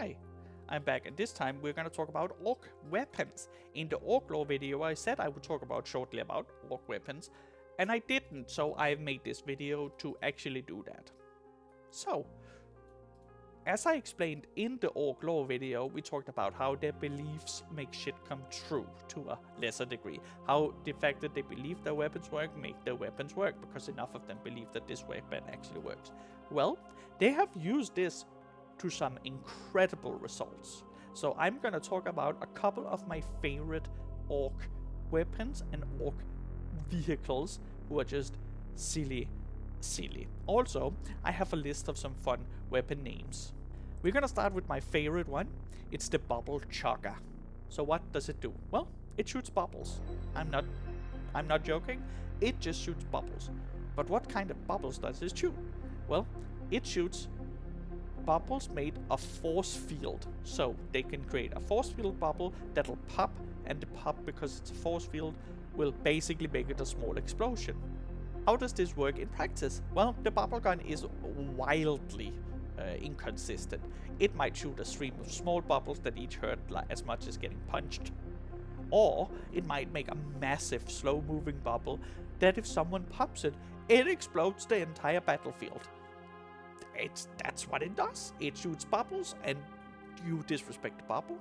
Hi, I'm back, and this time we're gonna talk about orc weapons. In the orc lore video I said I would talk shortly about orc weapons, and I didn't, so I've made this video to actually do that. So, as I explained in the orc lore video, we talked about how their beliefs make shit come true to a lesser degree. How the fact that they believe their weapons work make their weapons work, because enough of them believe that this weapon actually works. Well, they have used this to some incredible results. So I'm gonna talk about a couple of my favorite orc weapons and orc vehicles who are just silly. Also, I have a list of some fun weapon names. We're gonna start with my favorite one. It's the bubble Choga. So what does it do? Well, it shoots bubbles. I'm not joking. It just shoots bubbles. But what kind of bubbles does it shoot? Well, it shoots bubbles made of force field. So they can create a force field bubble that'll pop, and the pop, because it's a force field, will basically make it a small explosion. How does this work in practice? Well, the bubble gun is wildly inconsistent. It might shoot a stream of small bubbles that each hurt as much as getting punched. Or it might make a massive slow-moving bubble that if someone pops it, it explodes the entire battlefield. That's what it does. It shoots bubbles, and you disrespect the bubble,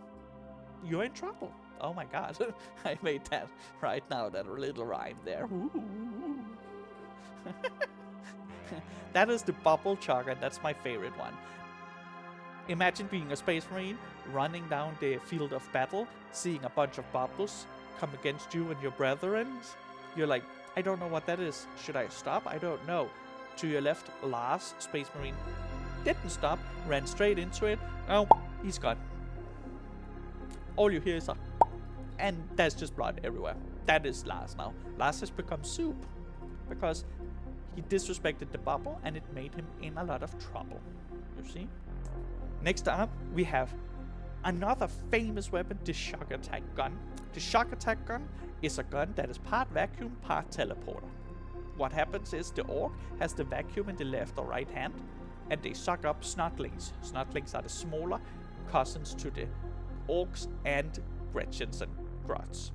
you're in trouble. Oh my god, I made that right now, that little rhyme there. That is the bubble Choga, and that's my favorite one. Imagine being a space marine, running down the field of battle, seeing a bunch of bubbles come against you and your brethren. You're like, I don't know what that is. Should I stop? I don't know. To your left, Lars, space marine, didn't stop, ran straight into it. Oh, he's gone. All you hear is a... and there's just blood everywhere. That is Lars now. Lars has become soup because he disrespected the bubble, and it made him in a lot of trouble. You see? Next up, we have another famous weapon, the shock attack gun. The shock attack gun is a gun that is part vacuum, part teleporter. What happens is the orc has the vacuum in the left or right hand, and they suck up snotlings. Snotlings are the smaller cousins to the orcs and Gretchens and Grots.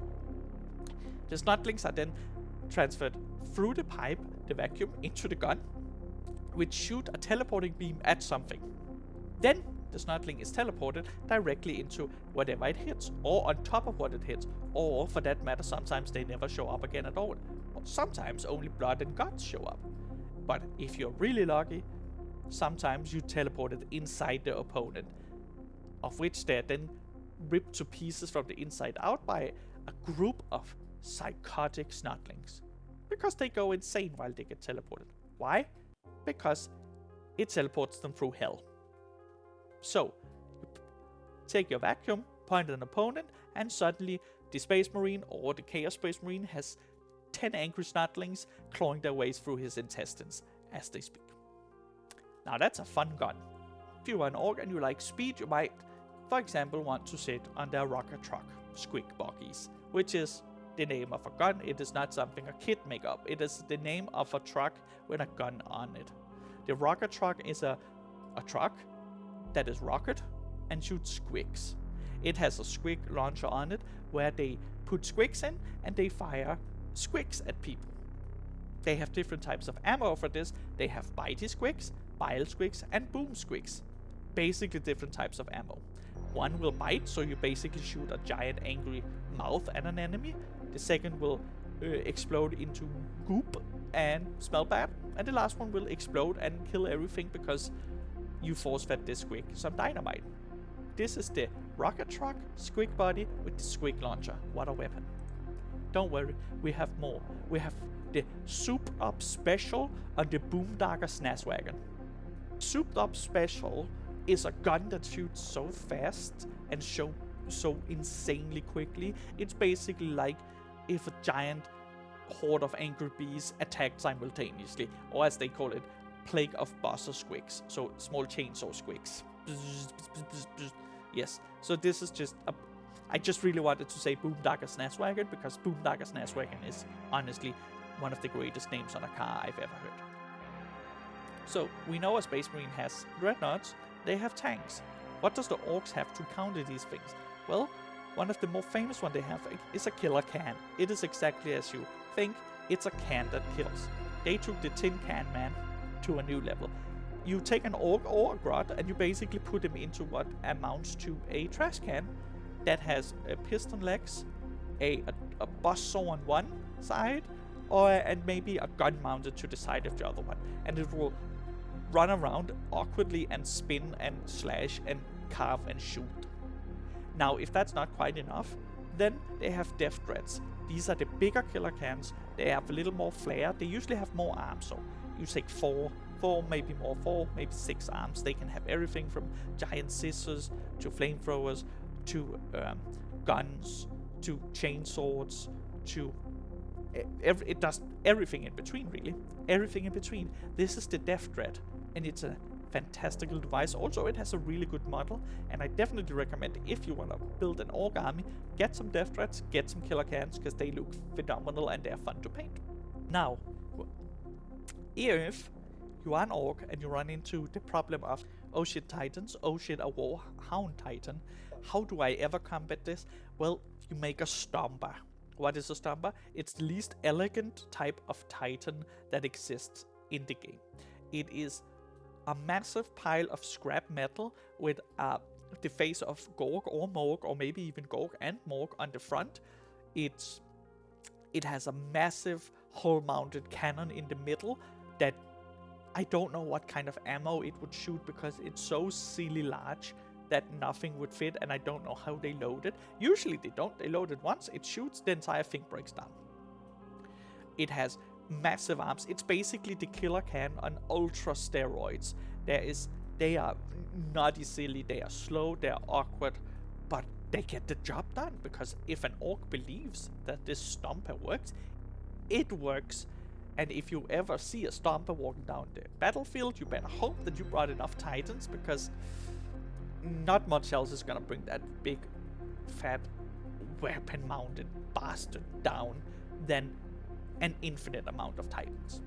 The snotlings are then transferred through the pipe, the vacuum, into the gun, which shoot a teleporting beam at something. Then the snotling is teleported directly into whatever it hits, or on top of what it hits, or for that matter, sometimes they never show up again at all. Or sometimes only blood and guts show up. But if you're really lucky, sometimes you teleport it inside the opponent, of which they're then ripped to pieces from the inside out by a group of psychotic snotlings. Because they go insane while they get teleported. Why? Because it teleports them through hell. So, you take your vacuum, point at an opponent, and suddenly the Space Marine or the Chaos Space Marine has 10 angry snotlings clawing their ways through his intestines as they speak. Now that's a fun gun. If you are an orc and you like speed, you might, for example, want to sit on their rocket truck, Squig Buggies, which is the name of a gun. It is not something a kid make up. It is the name of a truck with a gun on it. The rocket truck is a truck that is rocket and shoots squigs. It has a squig launcher on it where they put squigs in and they fire squigs at people. They have different types of ammo for this. They have bitey squigs, bile squigs, and boom squigs. Basically different types of ammo. One will bite, so you basically shoot a giant angry mouth at an enemy. The second will explode into goop and smell bad. And the last one will explode and kill everything because you force-fed this squig some dynamite. This is the rocket truck squig body with the squig launcher. What a weapon. Don't worry, we have more. We have the Souped Up Special on the Boomdagger Snazwagon. Souped Up Special is a gun that shoots so fast and so insanely quickly. It's basically like if a giant horde of angry bees attacked simultaneously, or as they call it, plague of buzzer squigs, so small chainsaw squigs. Yes, so this is just I just really wanted to say Boomdagger Snazwagon because Boomdagger Snazwagon is honestly one of the greatest names on a car I've ever heard. So we know a Space Marine has dreadnoughts, they have tanks. What does the Orks have to counter these things? Well, one of the more famous one they have is a killer can. It is exactly as you think. It's a can that kills. They took the tin can man to a new level. You take an Ork or a Grot and you basically put him into what amounts to a trash can that has piston legs, a buzzsaw on one side, and maybe a gun mounted to the side of the other one. And it will run around awkwardly and spin and slash and carve and shoot. Now, if that's not quite enough, then they have death threats. These are the bigger killer cans. They have a little more flair. They usually have more arms, so you take four, maybe more, 4, maybe 6 arms. They can have everything from giant scissors to flamethrowers to guns to chainswords to it does everything in between, really. Everything in between. This is the death threat, and it's a fantastical device. Also, it has a really good model, and I definitely recommend, if you want to build an Ork army, get some death threats, get some killer cans, because they look phenomenal and they're fun to paint. Now, if you are an Ork and you run into the problem of, oh shit, Titans, oh shit, a Warhound Titan, how do I ever combat this? Well, you make a Stomper. What is a Stomper? It's the least elegant type of Titan that exists in the game. It is a massive pile of scrap metal with the face of Gorg or Morg, or maybe even Gorg and Morg on the front. It has a massive hull-mounted cannon in the middle that I don't know what kind of ammo it would shoot, because it's so silly large that nothing would fit, and I don't know how they load it. Usually they don't. They load it once, it shoots, the entire thing breaks down. It has massive arms. It's basically the killer can on ultra steroids. They are naughty silly, they are slow, they are awkward, but they get the job done, because if an Ork believes that this Stomper works, it works. And if you ever see a Stomper walking down the battlefield, you better hope that you brought enough Titans, because not much else is gonna bring that big, fat, weapon-mounted bastard down than an infinite amount of Titans.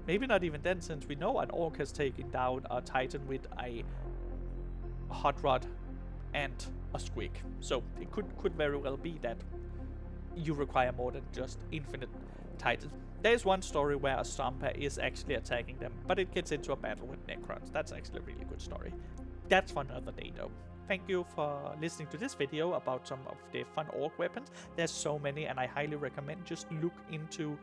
Maybe not even then, since we know an Ork has taken down a Titan with a hot rod and a squig. So it could very well be that you require more than just infinite Titans. There's one story where a Stomper is actually attacking them, but it gets into a battle with Necrons. That's actually a really good story. That's for another day though. Thank you for listening to this video about some of the fun Ork weapons. There's so many, and I highly recommend just look into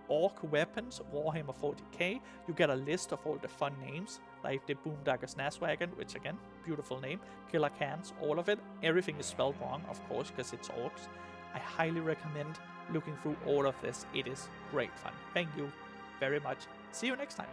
Ork weapons, Warhammer 40k. You get a list of all the fun names, like the Boondogger Snazwagon, which again, beautiful name, Killer Cans, all of it. Everything is spelled wrong, of course, because it's Orks. I highly recommend looking through all of this. It is great fun. Thank you very much. See you next time.